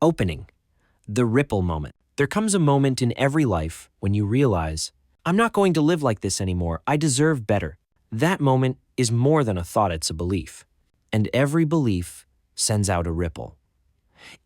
Opening, the ripple moment. There comes a moment in every life when you realize, I'm not going to live like this anymore. I deserve better. That moment is more than a thought, it's a belief. And every belief sends out a ripple.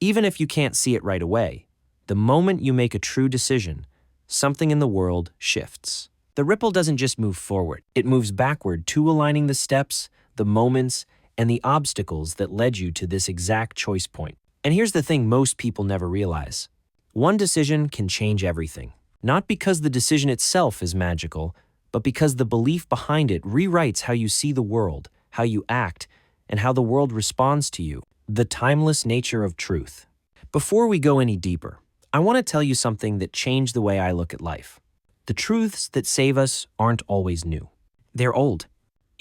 Even if you can't see it right away, the moment you make a true decision, something in the world shifts. The ripple doesn't just move forward, it moves backward to aligning the steps, the moments, and the obstacles that led you to this exact choice point. And here's the thing most people never realize. One decision can change everything. Not because the decision itself is magical, but because the belief behind it rewrites how you see the world, how you act, and how the world responds to you. The timeless nature of truth. Before we go any deeper, I want to tell you something that changed the way I look at life. The truths that save us aren't always new. They're old.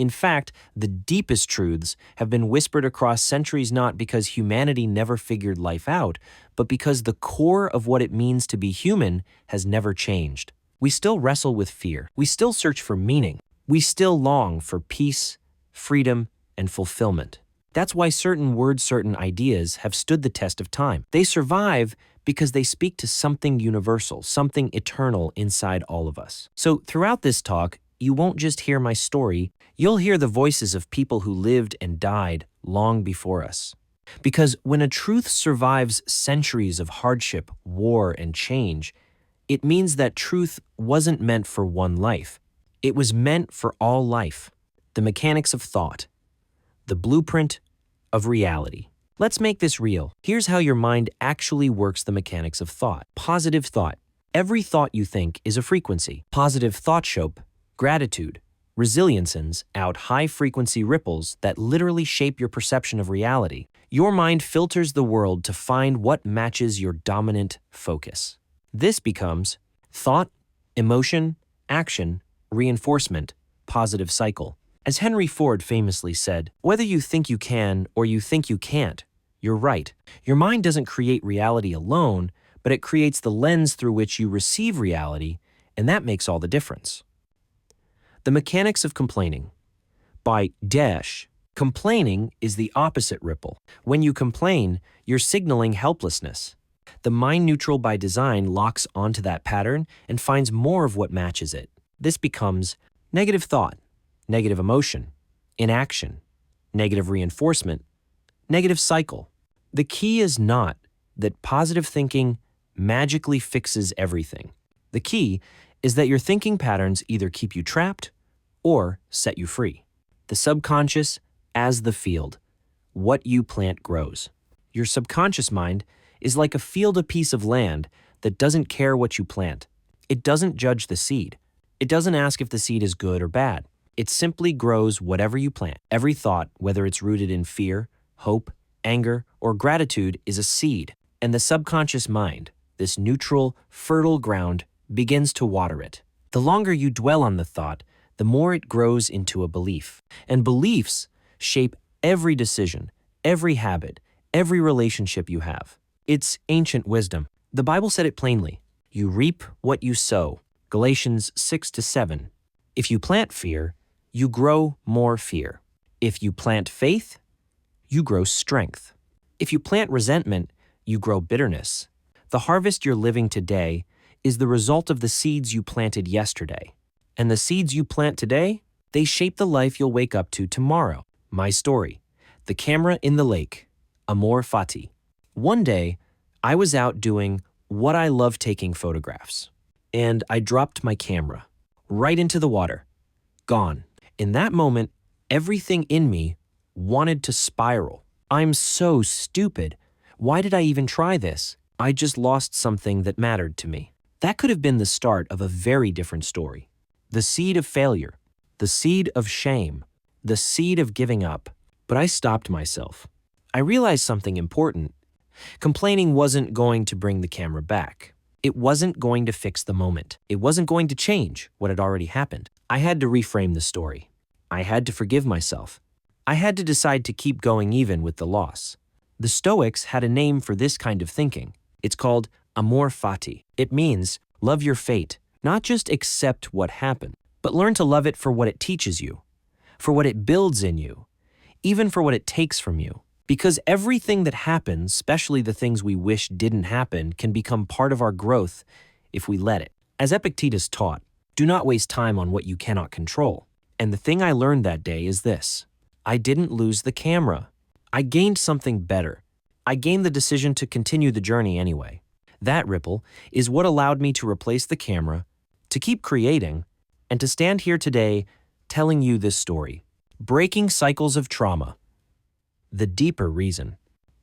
In fact, the deepest truths have been whispered across centuries not because humanity never figured life out, but because the core of what it means to be human has never changed. We still wrestle with fear. We still search for meaning. We still long for peace, freedom, and fulfillment. That's why certain words, certain ideas have stood the test of time. They survive because they speak to something universal, something eternal inside all of us. So throughout this talk, you won't just hear my story, you'll hear the voices of people who lived and died long before us. Because when a truth survives centuries of hardship, war, and change, it means that truth wasn't meant for one life. It was meant for all life. The mechanics of thought. The blueprint of reality. Let's make this real. Here's how your mind actually works the mechanics of thought. Positive thought. Every thought you think is a frequency. Positive thought show gratitude. Resilience sends out high-frequency ripples that literally shape your perception of reality. Your mind filters the world to find what matches your dominant focus. This becomes thought, emotion, action, reinforcement, positive cycle. As Henry Ford famously said, whether you think you can or you think you can't, you're right. Your mind doesn't create reality alone, but it creates the lens through which you receive reality, and that makes all the difference. The mechanics of complaining. By Dash, complaining is the opposite ripple. When you complain, you're signaling helplessness. The mind neutral by design locks onto that pattern and finds more of what matches it. This becomes negative thought, negative emotion, inaction, negative reinforcement, negative cycle. The key is not that positive thinking magically fixes everything. The key is that your thinking patterns either keep you trapped or set you free. The subconscious as the field. What you plant grows. Your subconscious mind is like a field, a piece of land that doesn't care what you plant. It doesn't judge the seed. It doesn't ask if the seed is good or bad. It simply grows whatever you plant. Every thought, whether it's rooted in fear, hope, anger, or gratitude, is a seed. And the subconscious mind, this neutral, fertile ground, begins to water it. The longer you dwell on the thought, the more it grows into a belief. And beliefs shape every decision, every habit, every relationship you have. It's ancient wisdom. The Bible said it plainly. You reap what you sow. Galatians 6-7. If you plant fear, you grow more fear. If you plant faith, you grow strength. If you plant resentment, you grow bitterness. The harvest you're living today is the result of the seeds you planted yesterday. And the seeds you plant today, they shape the life you'll wake up to tomorrow. My story. The camera in the lake. Amor Fati. One day, I was out doing what I love, taking photographs. And I dropped my camera right into the water. Gone. In that moment, everything in me wanted to spiral. I'm so stupid. Why did I even try this? I just lost something that mattered to me. That could have been the start of a very different story. The seed of failure, the seed of shame, the seed of giving up. But I stopped myself. I realized something important. Complaining wasn't going to bring the camera back. It wasn't going to fix the moment. It wasn't going to change what had already happened. I had to reframe the story. I had to forgive myself. I had to decide to keep going even with the loss. The Stoics had a name for this kind of thinking. It's called amor fati. It means love your fate, not just accept what happened, but learn to love it for what it teaches you, for what it builds in you, even for what it takes from you. Because everything that happens, especially the things we wish didn't happen, can become part of our growth if we let it. As Epictetus taught, do not waste time on what you cannot control. And the thing I learned that day is this: I didn't lose the camera. I gained something better. I gained the decision to continue the journey anyway. That ripple is what allowed me to replace the camera, to keep creating, and to stand here today telling you this story. Breaking cycles of trauma. The deeper reason.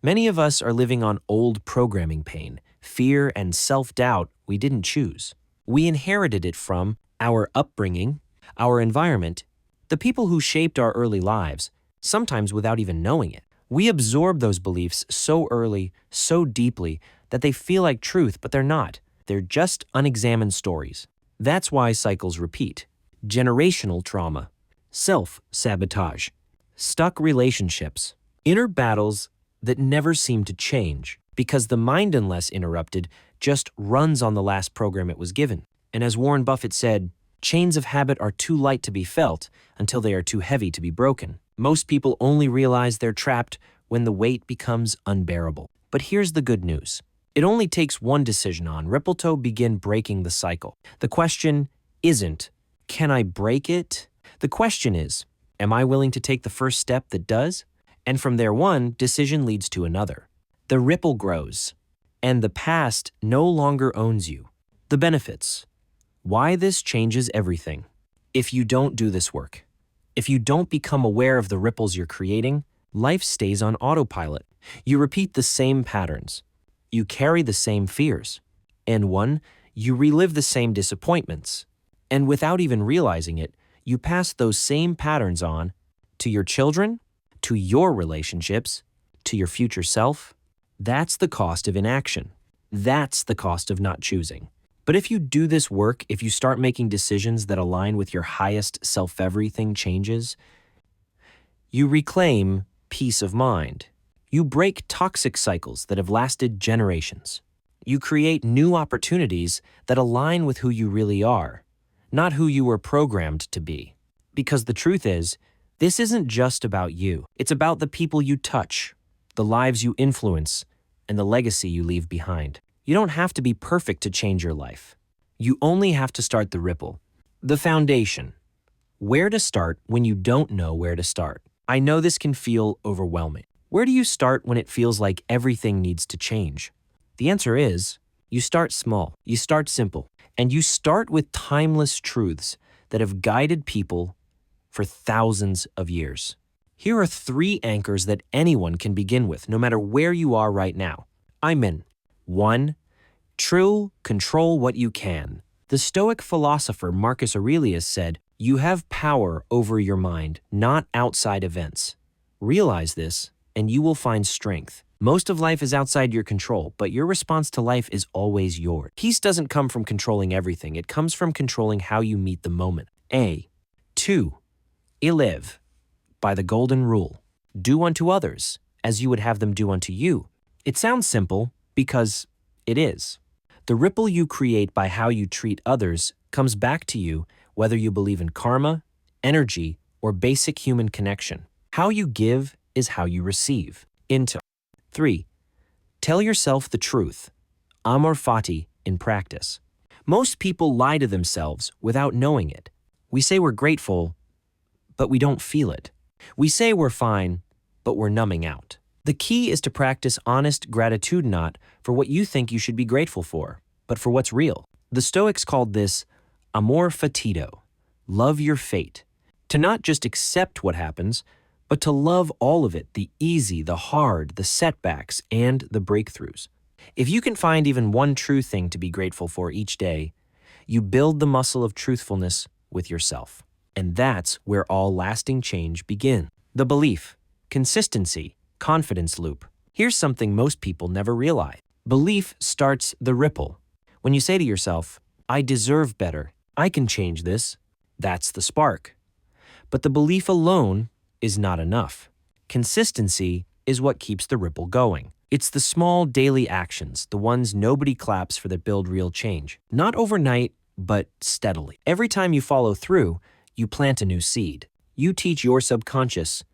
Many of us are living on old programming pain, fear, and self-doubt we didn't choose. We inherited it from our upbringing, our environment, the people who shaped our early lives, sometimes without even knowing it. We absorb those beliefs so early, so deeply, that they feel like truth, but they're not. They're just unexamined stories. That's why cycles repeat. Generational trauma, self-sabotage, stuck relationships, inner battles that never seem to change because the mind, unless interrupted, just runs on the last program it was given. And as Warren Buffett said, chains of habit are too light to be felt until they are too heavy to be broken. Most people only realize they're trapped when the weight becomes unbearable. But here's the good news. It only takes one decision on Ripple to begin breaking the cycle. The question isn't, can I break it? The question is, am I willing to take the first step that does? And from there, one decision leads to another. The ripple grows, and the past no longer owns you. The benefits. Why this changes everything. If you don't do this work, if you don't become aware of the ripples you're creating, life stays on autopilot. You repeat the same patterns. You carry the same fears. And you relive the same disappointments. And without even realizing it, you pass those same patterns on to your children, to your relationships, to your future self. That's the cost of inaction. That's the cost of not choosing. But if you do this work, if you start making decisions that align with your highest self, everything changes. You reclaim peace of mind. You break toxic cycles that have lasted generations. You create new opportunities that align with who you really are, not who you were programmed to be. Because the truth is, this isn't just about you. It's about the people you touch, the lives you influence, and the legacy you leave behind. You don't have to be perfect to change your life. You only have to start the ripple. The foundation. Where to start when you don't know where to start. I know this can feel overwhelming. Where do you start when it feels like everything needs to change? The answer is, you start small, you start simple, and you start with timeless truths that have guided people for thousands of years. Here are 3 anchors that anyone can begin with, no matter where you are right now. I'm in. 1. True, control what you can. The Stoic philosopher Marcus Aurelius said, "You have power over your mind, not outside events." Realize this, and you will find strength. Most of life is outside your control, but your response to life is always yours. Peace doesn't come from controlling everything. It comes from controlling how you meet the moment. 2. Live by the golden rule. Do unto others as you would have them do unto you. It sounds simple because it is. The ripple you create by how you treat others comes back to you whether you believe in karma, energy, or basic human connection. How you give is how you receive. 3. Tell yourself the truth. Amor fati in practice. Most people lie to themselves without knowing it. We say we're grateful, but we don't feel it. We say we're fine, but we're numbing out. The key is to practice honest gratitude, not for what you think you should be grateful for, but for what's real. The Stoics called this amor fatido, love your fate. To not just accept what happens, but to love all of it, the easy, the hard, the setbacks, and the breakthroughs. If you can find even one true thing to be grateful for each day, you build the muscle of truthfulness with yourself. And that's where all lasting change begins. The belief, consistency, confidence loop. Here's something most people never realize. Belief starts the ripple. When you say to yourself, I deserve better, I can change this, that's the spark. But the belief alone is not enough. Consistency is what keeps the ripple going. It's the small daily actions, the ones nobody claps for that build real change. Not overnight, but steadily. Every time you follow through, you plant a new seed. You teach your subconscious,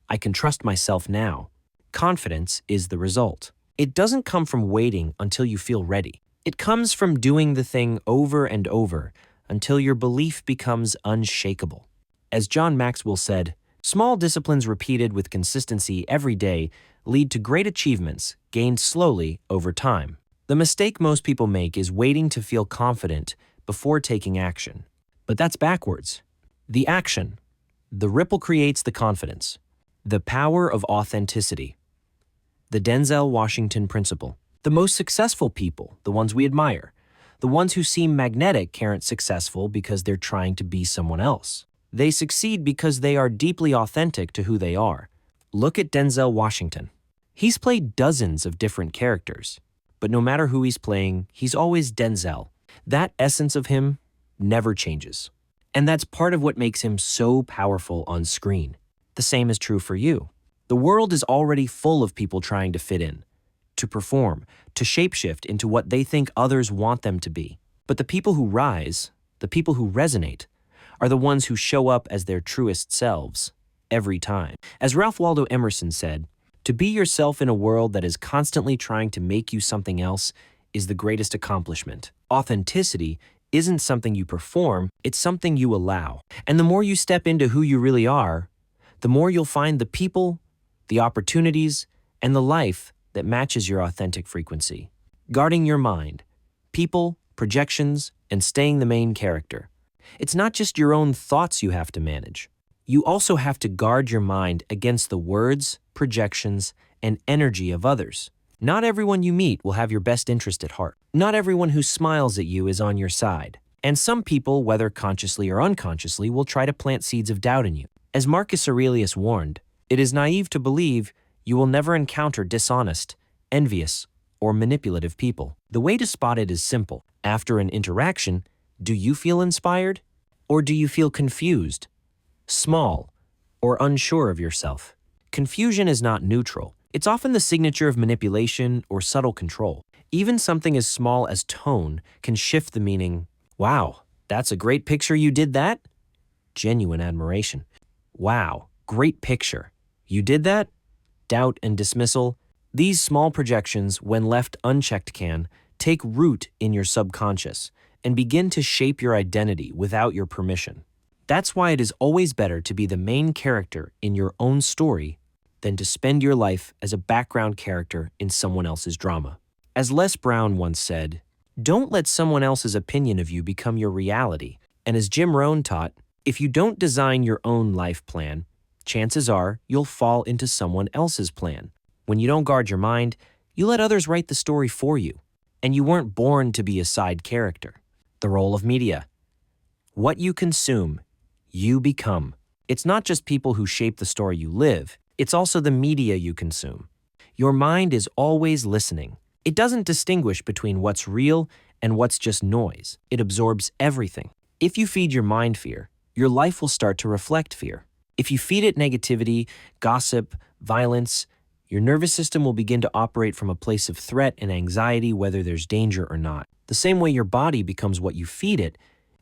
I can trust myself now. Confidence is the result. It doesn't come from waiting until you feel ready. It comes from doing the thing over and over until your belief becomes unshakable. As John Maxwell said, small disciplines repeated with consistency every day lead to great achievements gained slowly over time. The mistake most people make is waiting to feel confident before taking action. But that's backwards. The action, the ripple creates the confidence. The power of authenticity. The Denzel Washington principle. The most successful people, the ones we admire, the ones who seem magnetic aren't successful because they're trying to be someone else. They succeed because they are deeply authentic to who they are. Look at Denzel Washington. He's played dozens of different characters, but no matter who he's playing, he's always Denzel. That essence of him never changes. And that's part of what makes him so powerful on screen. The same is true for you. The world is already full of people trying to fit in, to perform, to shapeshift into what they think others want them to be. But the people who rise, the people who resonate, are the ones who show up as their truest selves every time. As Ralph Waldo Emerson said, to be yourself in a world that is constantly trying to make you something else is the greatest accomplishment. Authenticity isn't something you perform, it's something you allow. And the more you step into who you really are, the more you'll find the people, the opportunities, and the life that matches your authentic frequency. Guarding your mind, people, projections, and staying the main character. It's not just your own thoughts you have to manage. You also have to guard your mind against the words, projections, and energy of others. Not everyone you meet will have your best interest at heart. Not everyone who smiles at you is on your side. And some people, whether consciously or unconsciously, will try to plant seeds of doubt in you. As Marcus Aurelius warned, it is naive to believe you will never encounter dishonest, envious, or manipulative people. The way to spot it is simple. After an interaction, do you feel inspired? Or do you feel confused, small, or unsure of yourself? Confusion is not neutral. It's often the signature of manipulation or subtle control. Even something as small as tone can shift the meaning. Wow, that's a great picture, you did that? Genuine admiration. Wow, great picture. You did that? Doubt and dismissal. These small projections, when left unchecked, can take root in your subconscious and begin to shape your identity without your permission. That's why it is always better to be the main character in your own story than to spend your life as a background character in someone else's drama. As Les Brown once said, don't let someone else's opinion of you become your reality. And as Jim Rohn taught, if you don't design your own life plan, chances are you'll fall into someone else's plan. When you don't guard your mind, you let others write the story for you. And you weren't born to be a side character. The role of media. What you consume, you become. It's not just people who shape the story you live, it's also the media you consume. Your mind is always listening. It doesn't distinguish between what's real and what's just noise. It absorbs everything. If you feed your mind fear, your life will start to reflect fear. If you feed it negativity, gossip, violence, your nervous system will begin to operate from a place of threat and anxiety, whether there's danger or not. The same way your body becomes what you feed it,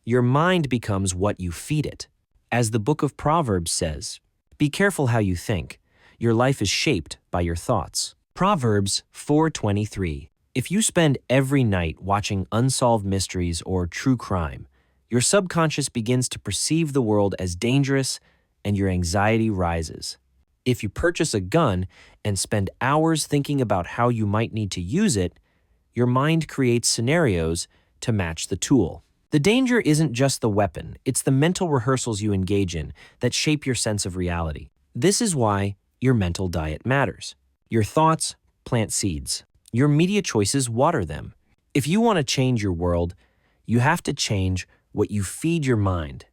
your mind becomes what you feed it. As the book of Proverbs says, be careful how you think. Your life is shaped by your thoughts. Proverbs 4:23. If you spend every night watching unsolved mysteries or true crime, your subconscious begins to perceive the world as dangerous and your anxiety rises. If you purchase a gun and spend hours thinking about how you might need to use it, your mind creates scenarios to match the tool. The danger isn't just the weapon, it's the mental rehearsals you engage in that shape your sense of reality. This is why your mental diet matters. Your thoughts plant seeds. Your media choices water them. If you want to change your world, you have to change what you feed your mind.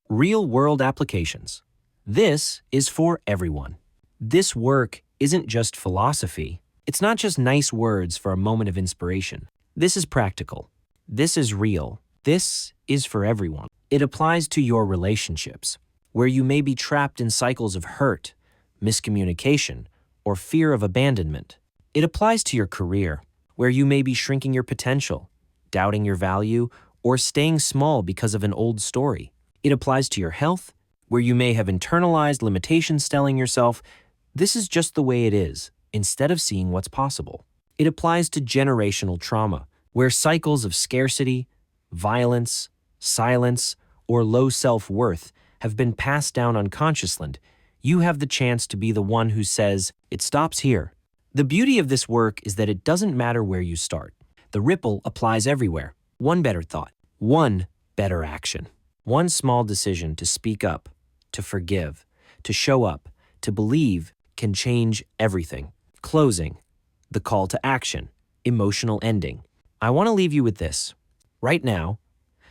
Real-world applications. This is for everyone. This work isn't just philosophy. It's not just nice words for a moment of inspiration. This is practical. This is real. This is for everyone. It applies to your relationships, where you may be trapped in cycles of hurt, miscommunication, or fear of abandonment. It applies to your career, where you may be shrinking your potential, doubting your value, or staying small because of an old story. It applies to your health, where you may have internalized limitations telling yourself, this is just the way it is. instead of seeing what's possible. It applies to generational trauma, where cycles of scarcity, violence, silence, or low self-worth have been passed down unconsciously. You have the chance to be the one who says, "It stops here." The beauty of this work is that it doesn't matter where you start. The ripple applies everywhere. One better thought, one better action, one small decision to speak up, to forgive, to show up, to believe can change everything. Closing, the call to action, emotional ending. I want to leave you with this. Right now,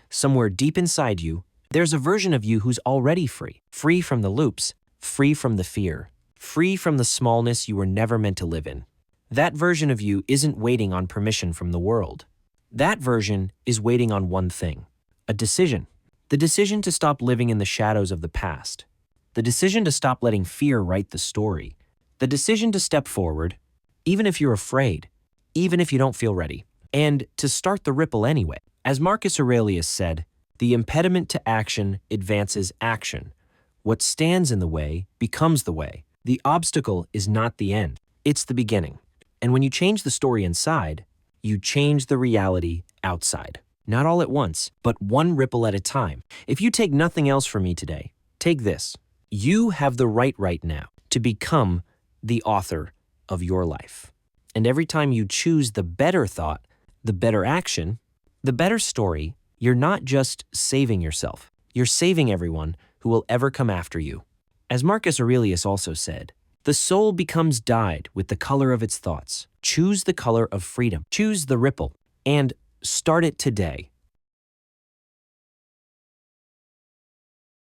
somewhere deep inside you, there's a version of you who's already free. Free from the loops, free from the fear, free from the smallness you were never meant to live in. That version of you isn't waiting on permission from the world. That version is waiting on one thing, a decision. The decision to stop living in the shadows of the past. The decision to stop letting fear write the story. The decision to step forward, even if you're afraid, even if you don't feel ready, and to start the ripple anyway. As Marcus Aurelius said, the impediment to action advances action. What stands in the way becomes the way. The obstacle is not the end, it's the beginning. And when you change the story inside, you change the reality outside. Not all at once, but one ripple at a time. If you take nothing else from me today, take this. You have the right now to become the author of your life. And every time you choose the better thought, the better action, the better story, you're not just saving yourself. You're saving everyone who will ever come after you. As Marcus Aurelius also said, the soul becomes dyed with the color of its thoughts. Choose the color of freedom. Choose the ripple and start it today.